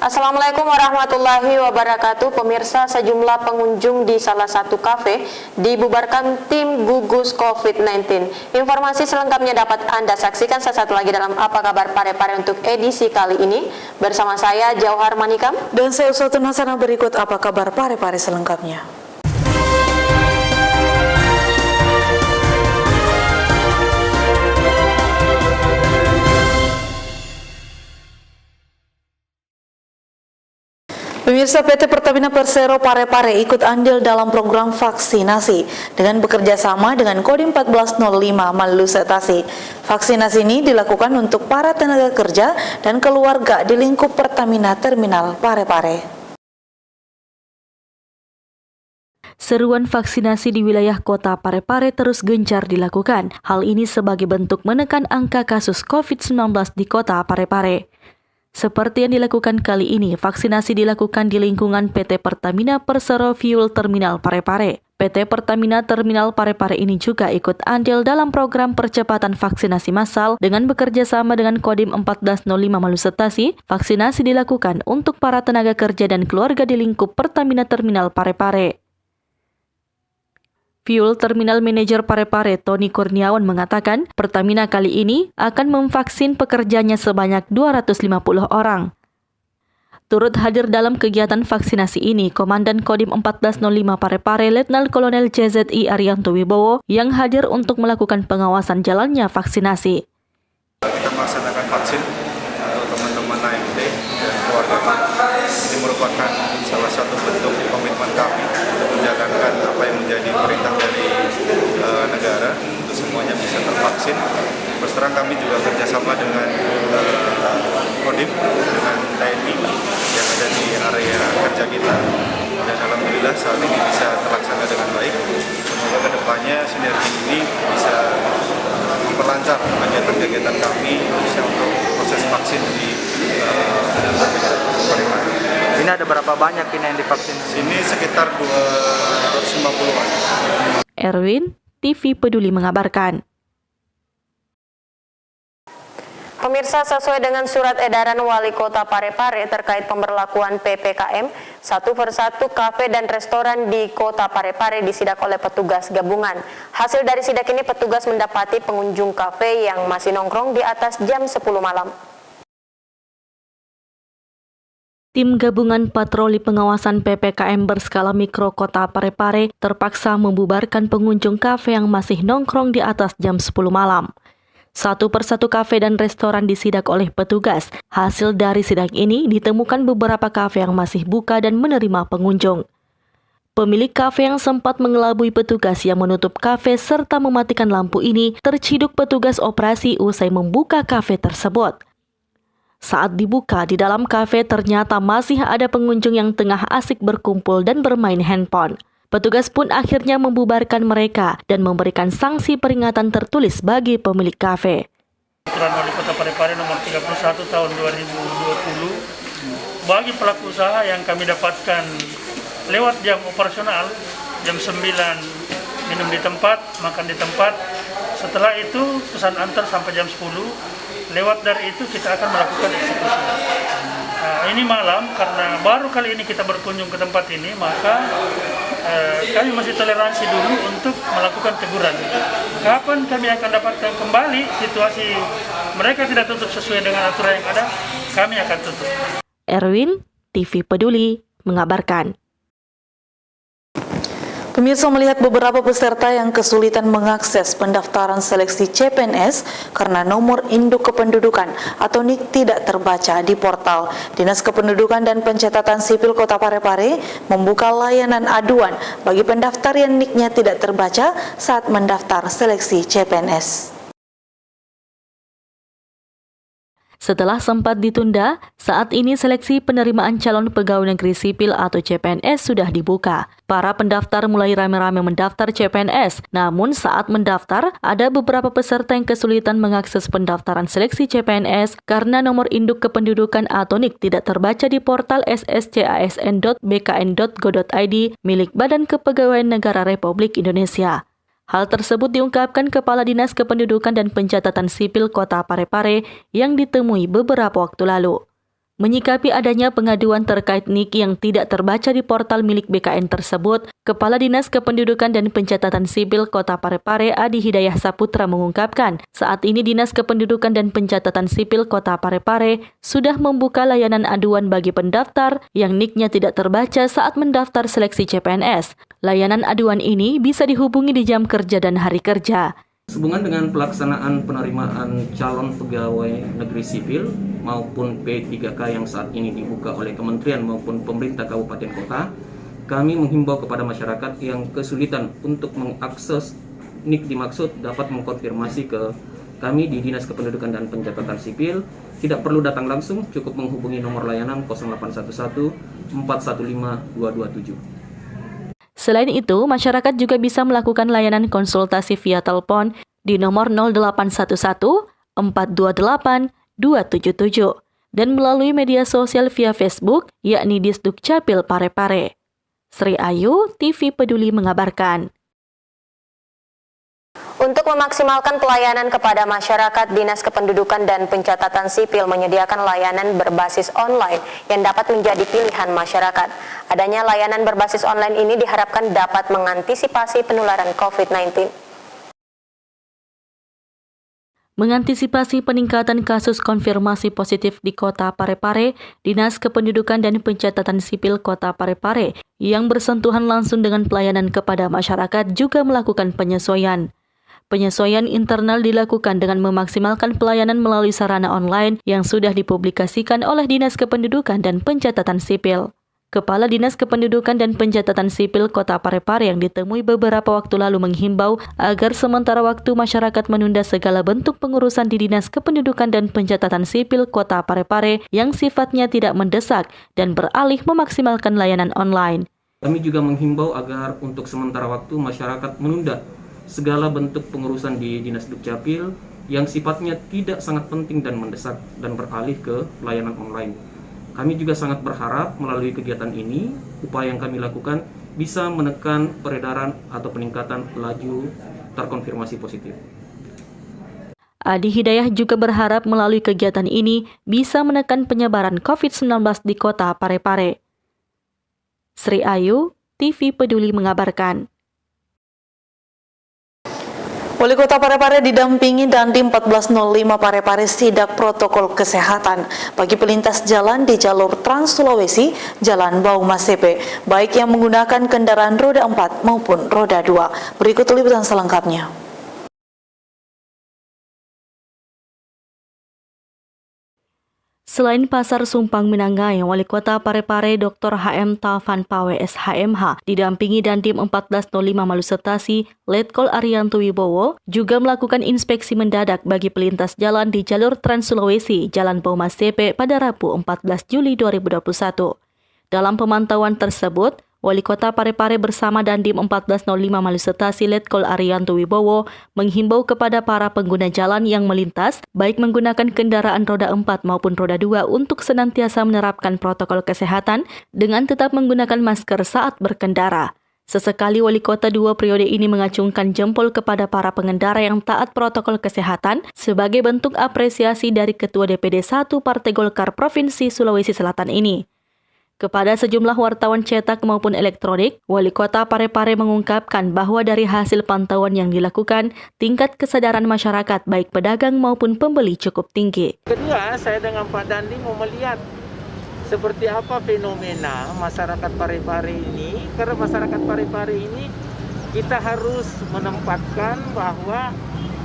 Assalamualaikum warahmatullahi wabarakatuh. Pemirsa, sejumlah pengunjung di salah satu kafe dibubarkan tim gugus COVID-19. Informasi selengkapnya dapat Anda saksikan sesaat lagi dalam Apa Kabar Parepare untuk edisi kali ini. Bersama saya Jauhar Manikam dan saya Uswatun Hasanah. Berikut Apa Kabar Parepare selengkapnya. Pemirsa, PT Pertamina Persero Parepare ikut andil dalam program vaksinasi dengan bekerja sama dengan Kodim 1405 Malusetasi. Vaksinasi ini dilakukan untuk para tenaga kerja dan keluarga di lingkup Pertamina Terminal Parepare. Seruan vaksinasi di wilayah kota Parepare terus gencar dilakukan. Hal ini sebagai bentuk menekan angka kasus COVID-19 di kota Parepare. Seperti yang dilakukan kali ini, vaksinasi dilakukan di lingkungan PT Pertamina Persero Fuel Terminal Parepare. PT Pertamina Terminal Parepare ini juga ikut andil dalam program percepatan vaksinasi massal dengan bekerja sama dengan Kodim 1405 Malusetasi. Vaksinasi dilakukan untuk para tenaga kerja dan keluarga di lingkup Pertamina Terminal Parepare. Fuel Terminal Manager Parepare Tony Kurniawan mengatakan Pertamina kali ini akan memvaksin pekerjanya sebanyak 250 orang. Turut hadir dalam kegiatan vaksinasi ini Komandan Kodim 1405 Parepare Letnan Kolonel CZI Arianto Wibowo yang hadir untuk melakukan pengawasan jalannya vaksinasi. Kita melaksanakan vaksin untuk teman-teman AMT dan keluarga. Ini merupakan salah satu bentuk komitmen kami untuk menjalankan apa yang menjadi perintah dari negara untuk semuanya bisa tervaksin. Terus terang kami juga kerjasama dengan Kodim, dengan TNI yang ada di area kerja kita, dan alhamdulillah saat ini bisa terlaksana dengan baik. Semoga kedepannya sinergi ini bisa memperlancar kegiatan-kegiatan kami khususnya untuk proses vaksin di Parepare. Ini ada berapa banyak ini yang divaksin? Sini sekitar 250-an. Erwin, TV Peduli mengabarkan. Pemirsa, sesuai dengan surat edaran Wali Kota Parepare terkait pemberlakuan PPKM, satu persatu kafe dan restoran di Kota Parepare disidak oleh petugas gabungan. Hasil dari sidak ini petugas mendapati pengunjung kafe yang masih nongkrong di atas jam 10 malam. Tim gabungan patroli pengawasan PPKM berskala mikro Kota Parepare terpaksa membubarkan pengunjung kafe yang masih nongkrong di atas jam 10 malam. Satu persatu kafe dan restoran disidak oleh petugas. Hasil dari sidak ini ditemukan beberapa kafe yang masih buka dan menerima pengunjung. Pemilik kafe yang sempat mengelabui petugas yang menutup kafe serta mematikan lampu ini terciduk petugas operasi usai membuka kafe tersebut. Saat dibuka, di dalam kafe ternyata masih ada pengunjung yang tengah asik berkumpul dan bermain handphone. Petugas pun akhirnya membubarkan mereka dan memberikan sanksi peringatan tertulis bagi pemilik kafe. Peraturan Wali Kota Parepare nomor 31 tahun 2020 bagi pelaku usaha yang kami dapatkan lewat jam operasional, jam 9 minum di tempat, makan di tempat. Setelah itu pesan antar sampai jam 10. Lewat dari itu kita akan melakukan eksekusi. Ini malam karena baru kali ini kita berkunjung ke tempat ini, maka kami masih toleransi dulu untuk melakukan teguran. Kapan kami akan dapatkan kembali situasi mereka tidak tutup sesuai dengan aturan yang ada, kami akan tutup. Erwin, TV Peduli mengabarkan. Pemirsa, melihat beberapa peserta yang kesulitan mengakses pendaftaran seleksi CPNS karena nomor induk kependudukan atau NIK tidak terbaca di portal, Dinas Kependudukan dan Pencatatan Sipil Kota Parepare membuka layanan aduan bagi pendaftar yang NIK-nya tidak terbaca saat mendaftar seleksi CPNS. Setelah sempat ditunda, saat ini seleksi penerimaan calon pegawai negeri sipil atau CPNS sudah dibuka. Para pendaftar mulai rame-rame mendaftar CPNS, namun saat mendaftar, ada beberapa peserta yang kesulitan mengakses pendaftaran seleksi CPNS karena nomor induk kependudukan atau NIK tidak terbaca di portal sscasn.bkn.go.id milik Badan Kepegawaian Negara Republik Indonesia. Hal tersebut diungkapkan Kepala Dinas Kependudukan dan Pencatatan Sipil Kota Parepare yang ditemui beberapa waktu lalu. Menyikapi adanya pengaduan terkait NIK yang tidak terbaca di portal milik BKN tersebut, Kepala Dinas Kependudukan dan Pencatatan Sipil Kota Parepare Adi Hidayah Saputra mengungkapkan, saat ini Dinas Kependudukan dan Pencatatan Sipil Kota Parepare sudah membuka layanan aduan bagi pendaftar yang NIK-nya tidak terbaca saat mendaftar seleksi CPNS. Layanan aduan ini bisa dihubungi di jam kerja dan hari kerja. Sehubungan dengan pelaksanaan penerimaan calon pegawai negeri sipil maupun P3K yang saat ini dibuka oleh kementerian maupun pemerintah kabupaten kota, kami menghimbau kepada masyarakat yang kesulitan untuk mengakses NIK dimaksud dapat mengkonfirmasi ke kami di Dinas Kependudukan dan Pencatatan Sipil. Tidak perlu datang langsung, cukup menghubungi nomor layanan 0811 415 227. Selain itu, masyarakat juga bisa melakukan layanan konsultasi via telepon di nomor 0811 428 277 dan melalui media sosial via Facebook, yakni Disdukcapil Parepare. Sri Ayu, TV Peduli mengabarkan. Untuk memaksimalkan pelayanan kepada masyarakat, Dinas Kependudukan dan Pencatatan Sipil menyediakan layanan berbasis online yang dapat menjadi pilihan masyarakat. Adanya layanan berbasis online ini diharapkan dapat mengantisipasi penularan COVID-19. Mengantisipasi peningkatan kasus konfirmasi positif di Kota Parepare, Dinas Kependudukan dan Pencatatan Sipil Kota Parepare yang bersentuhan langsung dengan pelayanan kepada masyarakat juga melakukan penyesuaian. Penyesuaian internal dilakukan dengan memaksimalkan pelayanan melalui sarana online yang sudah dipublikasikan oleh Dinas Kependudukan dan Pencatatan Sipil. Kepala Dinas Kependudukan dan Pencatatan Sipil Kota Parepare yang ditemui beberapa waktu lalu menghimbau agar sementara waktu masyarakat menunda segala bentuk pengurusan di Dinas Kependudukan dan Pencatatan Sipil Kota Parepare yang sifatnya tidak mendesak dan beralih memaksimalkan layanan online. Kami juga menghimbau agar untuk sementara waktu masyarakat menunda segala bentuk pengurusan di Dinas Dukcapil yang sifatnya tidak sangat penting dan mendesak dan beralih ke layanan online. Kami juga sangat berharap melalui kegiatan ini, upaya yang kami lakukan bisa menekan peredaran atau peningkatan laju terkonfirmasi positif. Adi Hidayah juga berharap melalui kegiatan ini bisa menekan penyebaran COVID-19 di Kota Parepare. Sri Ayu, TV Peduli mengabarkan. Wali Kota Parepare didampingi Dandim 1405 Parepare sidak protokol kesehatan bagi pelintas jalan di jalur Trans Sulawesi, Jalan Bau Masepe, baik yang menggunakan kendaraan roda 4 maupun roda 2. Berikut liputan selengkapnya. Selain Pasar Sumpang Minanggai, Wali Kota Parepare Dr. HM Taufan Pawe SHMH didampingi Dandim 1405 Malusetasi, Letkol Arianto Wibowo juga melakukan inspeksi mendadak bagi pelintas jalan di jalur Trans Sulawesi, Jalan Bau Masepe pada Rabu 14 Juli 2021. Dalam pemantauan tersebut, Wali Kota Parepare bersama Dandim 1405 Malusetasi Letkol Arianto Wibowo menghimbau kepada para pengguna jalan yang melintas, baik menggunakan kendaraan roda 4 maupun roda 2 untuk senantiasa menerapkan protokol kesehatan dengan tetap menggunakan masker saat berkendara. Sesekali Wali Kota 2 periode ini mengacungkan jempol kepada para pengendara yang taat protokol kesehatan sebagai bentuk apresiasi dari Ketua DPD 1 Partai Golkar Provinsi Sulawesi Selatan ini. Kepada sejumlah wartawan cetak maupun elektronik, Wali Kota Parepare mengungkapkan bahwa dari hasil pantauan yang dilakukan, tingkat kesadaran masyarakat baik pedagang maupun pembeli cukup tinggi. Kedua, saya dengan Pak Dandi mau melihat seperti apa fenomena masyarakat Parepare ini. Karena masyarakat Parepare ini kita harus menempatkan bahwa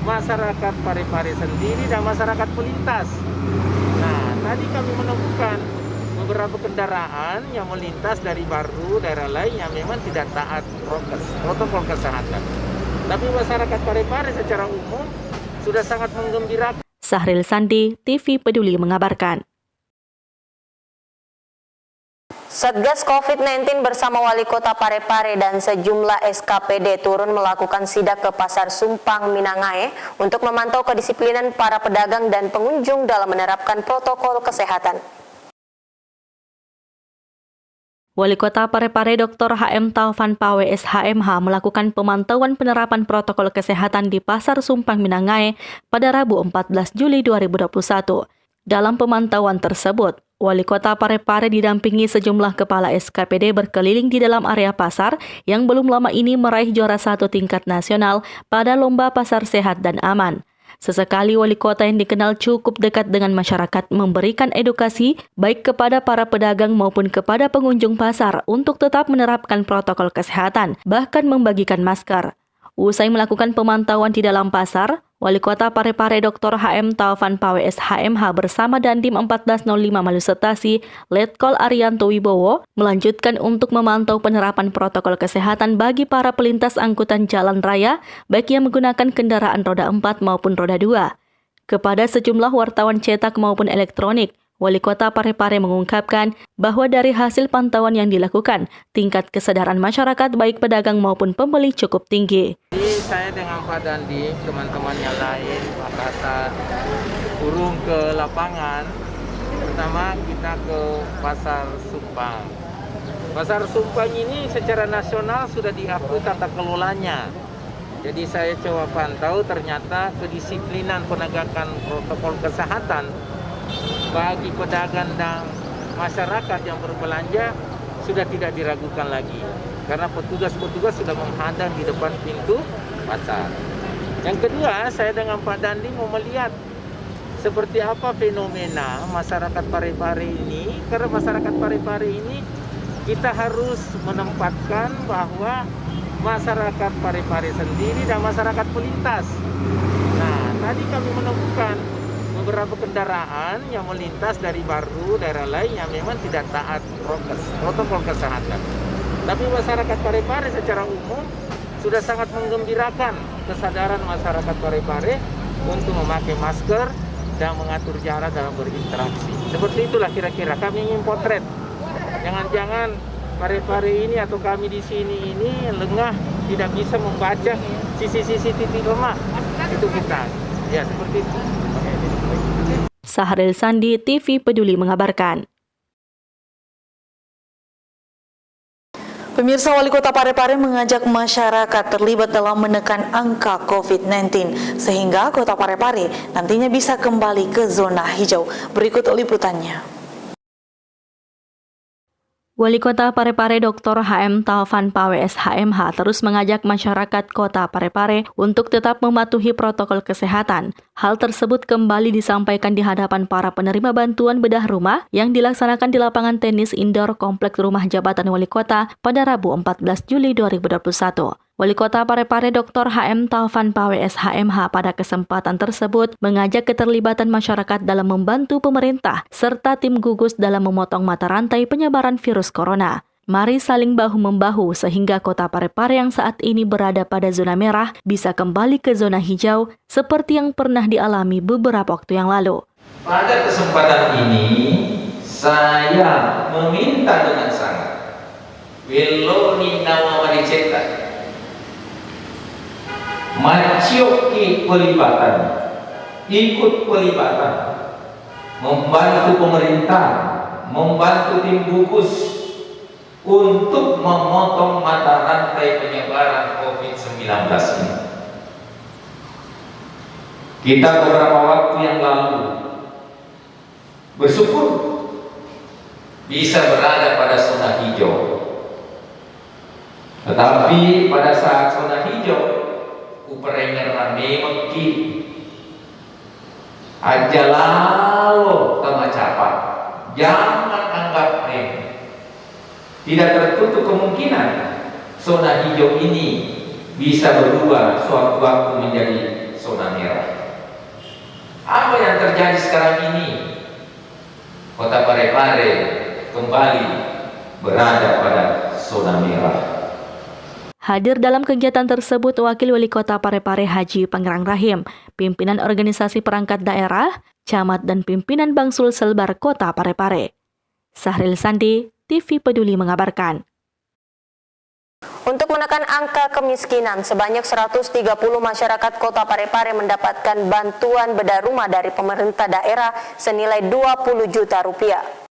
masyarakat Parepare sendiri dan masyarakat pelintas. Nah, tadi kami menemukan beberapa kendaraan yang melintas dari Baru, daerah lain yang memang tidak taat protokol kesehatan. Tapi masyarakat Parepare secara umum sudah sangat menggembirakan. Sahril Sandi, TV Peduli mengabarkan. Satgas COVID-19 bersama Wali Kota Parepare dan sejumlah SKPD turun melakukan sidak ke Pasar Sumpang Minanggai untuk memantau kedisiplinan para pedagang dan pengunjung dalam menerapkan protokol kesehatan. Wali Kota Parepare Dr. HM Taufan Pawe SHMH melakukan pemantauan penerapan protokol kesehatan di Pasar Sumpang Minanggai pada Rabu 14 Juli 2021. Dalam pemantauan tersebut, Wali Kota Parepare didampingi sejumlah kepala SKPD berkeliling di dalam area pasar yang belum lama ini meraih juara 1 tingkat nasional pada Lomba Pasar Sehat dan Aman. Sesekali wali kota yang dikenal cukup dekat dengan masyarakat memberikan edukasi baik kepada para pedagang maupun kepada pengunjung pasar untuk tetap menerapkan protokol kesehatan, bahkan membagikan masker. Usai melakukan pemantauan di dalam pasar, Wali Kota Parepare Dr. HM Taufan PWS HMH bersama Dandim 1405 Malusetasi, Letkol Arianto Wibowo, melanjutkan untuk memantau penerapan protokol kesehatan bagi para pelintas angkutan jalan raya, baik yang menggunakan kendaraan roda 4 maupun roda 2. Kepada sejumlah wartawan cetak maupun elektronik, Wali Kota Parepare mengungkapkan bahwa dari hasil pantauan yang dilakukan, tingkat kesadaran masyarakat baik pedagang maupun pembeli cukup tinggi. Jadi saya dengan Pak Dandi, teman-teman yang lain, Pak Kata, turun ke lapangan. Pertama kita ke Pasar Sumpang. Pasar Sumpang ini secara nasional sudah diakui tata kelolanya. Jadi saya coba pantau, ternyata kedisiplinan penegakan protokol kesehatan bagi pedagang dan masyarakat yang berbelanja sudah tidak diragukan lagi, karena petugas-petugas sudah menghadang di depan pintu pasar. Yang kedua, saya dengan Pak Dandi mau melihat seperti apa fenomena masyarakat Parepare ini, karena masyarakat Parepare ini kita harus menempatkan bahwa masyarakat Parepare sendiri dan masyarakat pelintas. Nah, tadi kami menemukan beberapa kendaraan yang melintas dari Baru, daerah lain yang memang tidak taat protokol kesehatan. Tapi masyarakat Parepare secara umum sudah sangat menggembirakan kesadaran masyarakat Parepare untuk memakai masker dan mengatur jarak dalam berinteraksi. Seperti itulah kira-kira kami ingin potret. Jangan-jangan Parepare ini atau kami di sini ini lengah, tidak bisa membaca sisi-sisi titik lemah. Itu kita. Ya, seperti itu. Sahril Sandi, TV Peduli mengabarkan. Pemirsa, Wali Kota Parepare mengajak masyarakat terlibat dalam menekan angka COVID-19 sehingga Kota Parepare nantinya bisa kembali ke zona hijau. Berikut liputannya. Wali Kota Parepare Dr. HM Taufan PWS HMH terus mengajak masyarakat Kota Parepare untuk tetap mematuhi protokol kesehatan. Hal tersebut kembali disampaikan di hadapan para penerima bantuan bedah rumah yang dilaksanakan di lapangan tenis indoor Kompleks Rumah Jabatan Wali Kota pada Rabu 14 Juli 2021. Wali Kota Parepare Dr. HM Taufan PWS HMH pada kesempatan tersebut mengajak keterlibatan masyarakat dalam membantu pemerintah serta tim gugus dalam memotong mata rantai penyebaran virus corona. Mari saling bahu-membahu sehingga Kota Parepare yang saat ini berada pada zona merah bisa kembali ke zona hijau seperti yang pernah dialami beberapa waktu yang lalu. Pada kesempatan ini saya meminta dengan sangat Weloni nama dicetak mencoki pelibatan, ikut pelibatan, membantu pemerintah, membantu tim gugus untuk memotong mata rantai penyebaran COVID-19 ini. Kita beberapa waktu yang lalu bersyukur bisa berada pada zona hijau, tetapi pada saat zona hijau uperengan meki aja lalu tengah capat, jangan anggap remeh. Tidak tertutup kemungkinan zona hijau ini bisa berubah suatu waktu menjadi zona merah. Apa yang terjadi sekarang ini? Kota Parepare kembali berada pada zona merah. Hadir dalam kegiatan tersebut Wakil Wali Kota Parepare Haji Pangerang Rahim, pimpinan organisasi perangkat daerah, camat dan pimpinan Bangsul Selbar Kota Parepare. Sahril Sandi, TV Peduli mengabarkan. Untuk menekan angka kemiskinan, sebanyak 130 masyarakat Kota Parepare mendapatkan bantuan bedah rumah dari pemerintah daerah senilai 20 juta rupiah.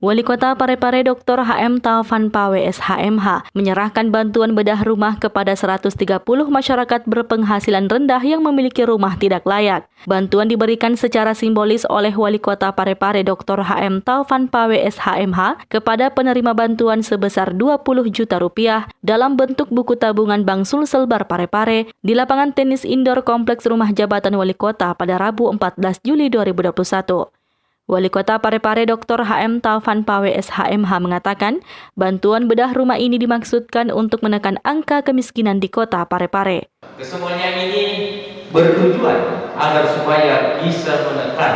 Wali Kota Parepare Dr. HM Taufan Pawe SHMH menyerahkan bantuan bedah rumah kepada 130 masyarakat berpenghasilan rendah yang memiliki rumah tidak layak. Bantuan diberikan secara simbolis oleh Wali Kota Parepare Dr. HM Taufan Pawe SHMH kepada penerima bantuan sebesar 20 juta rupiah dalam bentuk buku tabungan Bank Sulsel Bar Parepare di lapangan tenis indoor Kompleks Rumah Jabatan Wali Kota pada Rabu 14 Juli 2021. Wali Kota Parepare Dr. HM Taufan Pawe SHMH mengatakan, bantuan bedah rumah ini dimaksudkan untuk menekan angka kemiskinan di Kota Parepare. Kesemuanya ini bertujuan agar supaya bisa menekan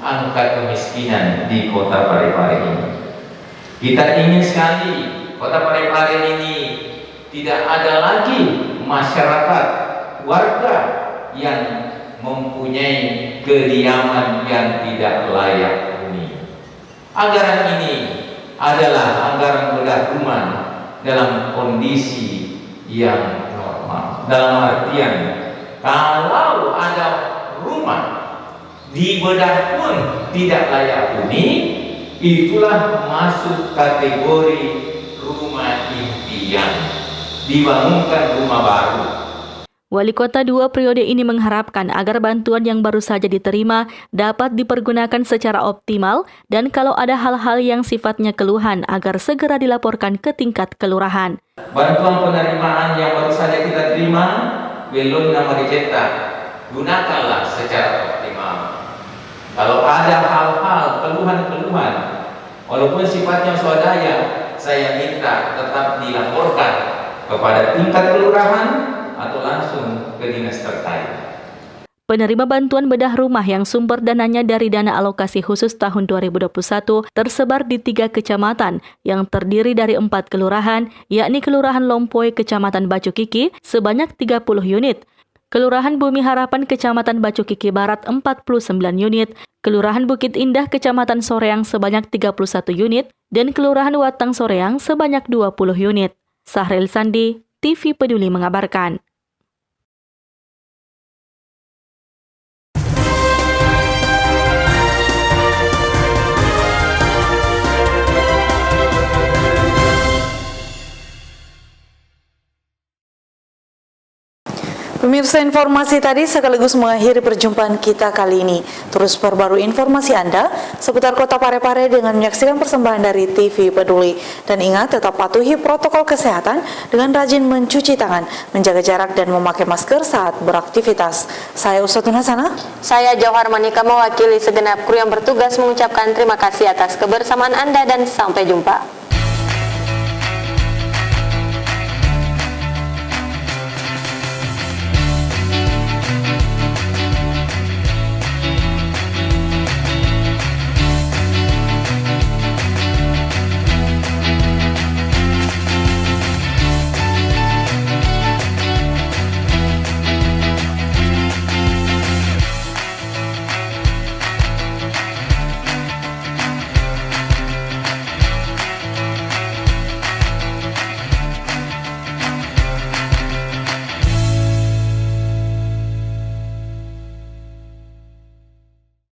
angka kemiskinan di Kota Parepare ini. Kita ingin sekali Kota Parepare ini tidak ada lagi masyarakat warga yang mempunyai kediaman yang tidak layak huni. Anggaran ini adalah anggaran bedah rumah dalam kondisi yang normal. Dalam artian, kalau ada rumah dibedah pun tidak layak huni, itulah masuk kategori rumah impian. Dibangunkan rumah baru. Wali Kota 2 periode ini mengharapkan agar bantuan yang baru saja diterima dapat dipergunakan secara optimal dan kalau ada hal-hal yang sifatnya keluhan agar segera dilaporkan ke tingkat kelurahan. Bantuan penerimaan yang baru saja kita terima belum nama dicetak, gunakanlah secara optimal. Kalau ada hal-hal keluhan-keluhan, walaupun sifatnya swadaya, saya minta tetap dilaporkan kepada tingkat kelurahan atau langsung ke dinas terkait. Penerima bantuan bedah rumah yang sumber dananya dari dana alokasi khusus tahun 2021 tersebar di 3 kecamatan yang terdiri dari 4 kelurahan, yakni Kelurahan Lompoy, Kecamatan Bacukiki sebanyak 30 unit, Kelurahan Bumi Harapan, Kecamatan Bacukiki Barat 49 unit, Kelurahan Bukit Indah, Kecamatan Soreang sebanyak 31 unit, dan Kelurahan Watang Soreang sebanyak 20 unit. Sahril Sandi, TV Peduli mengabarkan. Pemirsa, informasi tadi sekaligus mengakhiri perjumpaan kita kali ini. Terus perbarui informasi Anda seputar Kota Parepare dengan menyaksikan persembahan dari TV Peduli. Dan ingat, tetap patuhi protokol kesehatan dengan rajin mencuci tangan, menjaga jarak dan memakai masker saat beraktivitas. Saya Ustadz Hasana. Saya Jauhar Manika mewakili segenap kru yang bertugas mengucapkan terima kasih atas kebersamaan Anda dan sampai jumpa.